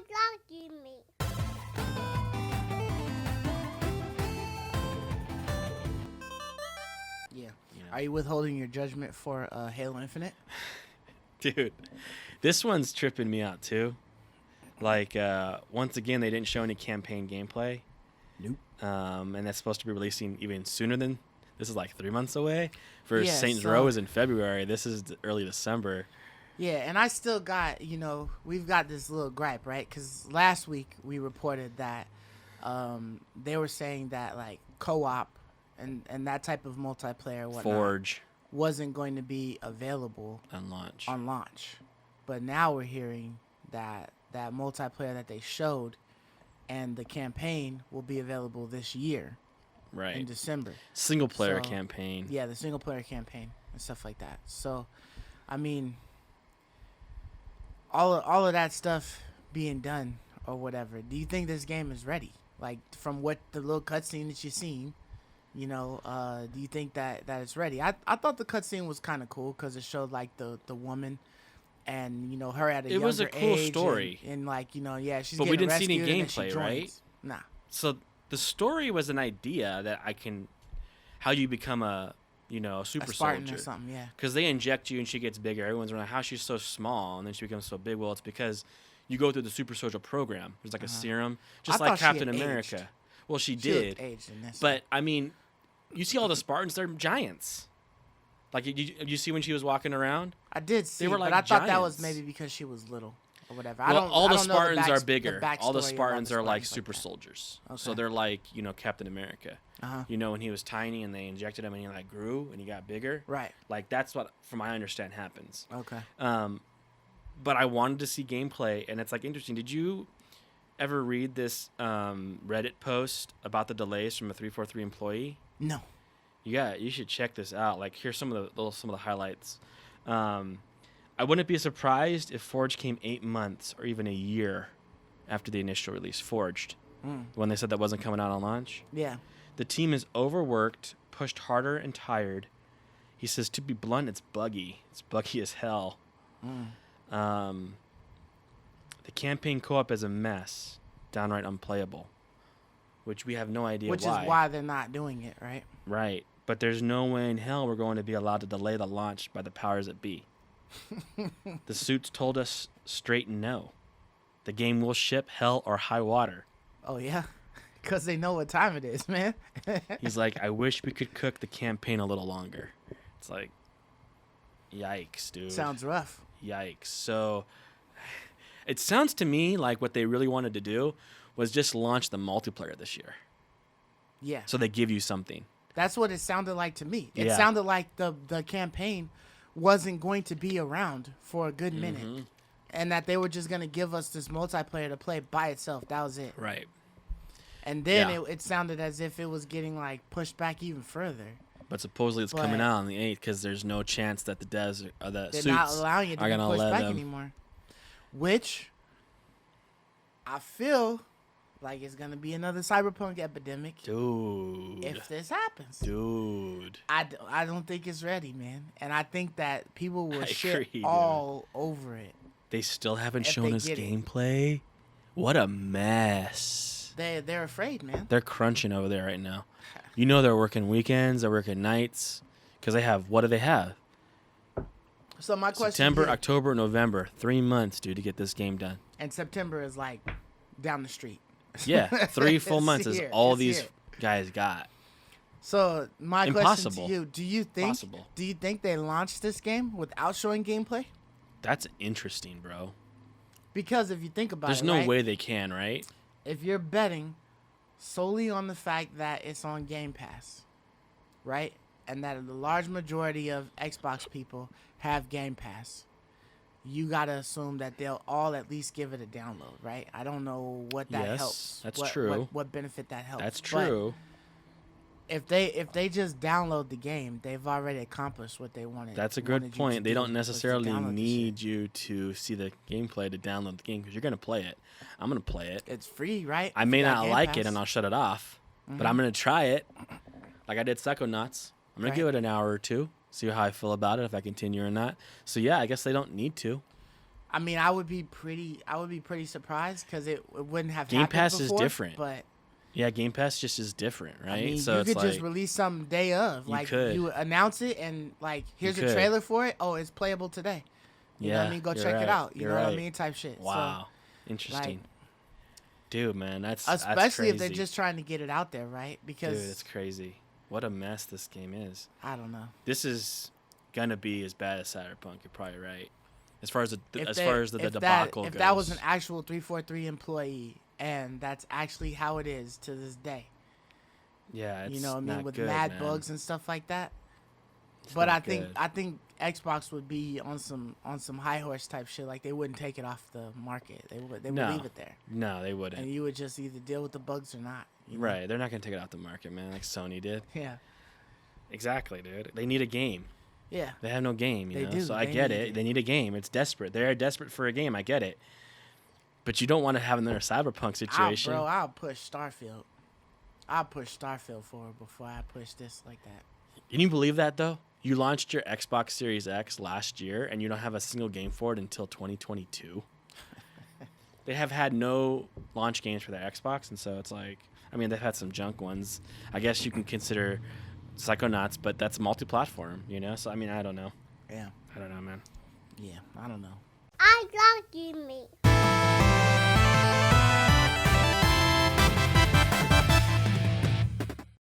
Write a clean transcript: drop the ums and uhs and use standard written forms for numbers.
talking me. Yeah. You know? Are you withholding your judgment for Halo Infinite? Dude, this one's tripping me out too. Like, once again, they didn't show any campaign gameplay. Nope. And that's supposed to be releasing even sooner than this is like 3 months away. For Yeah, Saints so- Row is in February. This is early December. Yeah, and I still got, we've got this little gripe, right? Because last week we reported that they were saying that, like, co-op and that type of multiplayer and whatnot Forge wasn't going to be available on launch. on launch. But now we're hearing that that multiplayer that they showed and the campaign will be available this year in Right. December. Single player So, campaign. Yeah, the single player campaign and stuff like that. So, I mean, all of that stuff being done or whatever. Do you think this game is ready? Like, from what the little cutscene that you've seen, do you think that it's ready? I thought the cutscene was kind of cool because it showed like the woman and her at a It younger was a cool age story. and like yeah, she's But we getting didn't see any rescued and then she gameplay, right? joins. Nah. So the story was an idea that how you become a super A Spartan soldier. or something, yeah. Because they inject you and she gets bigger. Everyone's wondering how she's so small and then she becomes so big. Well, it's because you go through the super soldier program. There's like a serum, just I like thought she had Captain America. aged. Well, she She looked did, aged in this. but I mean, you see all the Spartans; they're giants. Like you see when she was walking around. I did see, were but like I thought that was giants. maybe because she was little or whatever. Well, all the I don't know Spartans are the bigger. All the backstory of Spartans are like Spartans super that. soldiers. So Okay. they're like Captain America. Uh-huh. When he was tiny and they injected him and he like grew and he got bigger. Right. Like that's what, from my understand, happens. Okay. But I wanted to see gameplay, and it's like interesting. Did you ever read this Reddit post about the delays from a 343 employee? No. You should check this out. Like, here's some of the highlights. I wouldn't be surprised if Forge came 8 months or even a year after the initial release. Forged, when they said that wasn't coming out on launch. Yeah. The team is overworked, pushed harder, and tired. He says, to be blunt, it's buggy. It's buggy as hell. The campaign co-op is a mess, downright unplayable, which we have no idea Which why. is why they're not doing it, right? Right, but there's no way in hell we're going to be allowed to delay the launch by the powers that be. The suits told us straight no. The game will ship hell or high water. Oh yeah, because they know what time it is, man. He's like, I wish we could cook the campaign a little longer. It's like, yikes, dude. Sounds rough. Yikes. So it sounds to me like what they really wanted to do was just launch the multiplayer this year. Yeah. So they give you something. That's what it sounded like to me. It Yeah. sounded like the campaign wasn't going to be around for a good minute. And that they were just going to give us this multiplayer to play by itself. That was it. Right. And then Yeah. it sounded as if it was getting like pushed back even further. But supposedly it's coming But- out on the 8th because there's no chance that the devs or the They're suits not allowing it to are be going to pushed let back them. anymore. Which I feel like it's going to be another cyberpunk epidemic Dude. if this happens. Dude. I don't think it's ready, man. And I think that people will I shit agree, dude. all over it. They still haven't If shown they us get it. gameplay. What a mess. They're afraid, man. They're crunching over there right now. You know they're working weekends, they're working nights, because they have, what do they have? So my question September, here, October, November. 3 months, dude, to get this game done. and September is like down the street. Yeah, 3 full It's months is here. all It's these here. guys got. So my question Impossible. to you: Do you think Possible. they launched this game without showing gameplay? That's interesting, bro. Because if you think about There's it, no right, way they can, right? if you're betting solely on the fact that it's on Game Pass, right, and that the large majority of Xbox people have Game Pass, you gotta assume that they'll all at least give it a download, right? I don't know what that Yes, helps. that's what, true. What benefit that helps? That's But true. if they just download the game, they've already accomplished what they wanted. That's a wanted good you to point. They do, don't was to necessarily download the need shit. you to see the gameplay to download the game because you're going to play it. I'm going to play it. It's free, right? I If may you got not Game like it Pass. and I'll shut it off, but I'm going to try it like I did Psychonauts. I'm going Right. to give it an hour or two, see how I feel about it, if I continue or not. So, yeah, I guess they don't need to. I mean, I would be pretty surprised because it wouldn't have Game happened Pass before, is different. But Yeah, Game Pass just is different, right? I mean, so you it's could just like release something day of. Like could. you announce it and like here's a could. trailer for it. Oh, it's playable today. You know what I mean? Go you're check right. it out. You You're know what I right. mean? Type shit. Wow, interesting. Dude, man, that's Especially if crazy. they're just trying to get it out there, right? Because Dude, it's crazy. What a mess this game is. I don't know. This is gonna be as bad as Cyberpunk. You're probably right. As far as the If debacle if goes. that was an actual 343 employee and that's actually how it is to this day. yeah, it's You know what I mean? not With good, mad man. bugs and stuff like that. It's But not I good. think Xbox would be on some high horse type shit. Like they wouldn't take it off the market. They would No. leave it there, No, they wouldn't. and you would just either deal with the bugs or not. You know? Right, they're not gonna take it out the market, man, like Sony did. Yeah. Exactly, dude. They need a game. Yeah. They have no game, you They know. do. So I They get need it. it. They need a game. It's desperate. They are desperate for a game. I get it. But you don't want to have another Cyberpunk situation. I'll push Starfield. I'll push Starfield forward before I push this like that. Can you believe that though? You launched your Xbox Series X last year, and you don't have a single game for it until 2022. They have had no launch games for their Xbox, and so it's like, I mean, they've had some junk ones. I guess you can consider Psychonauts, but that's multi-platform, you know. So I mean, I don't know. Yeah. I don't know, man. Yeah. I don't know. I love you, me.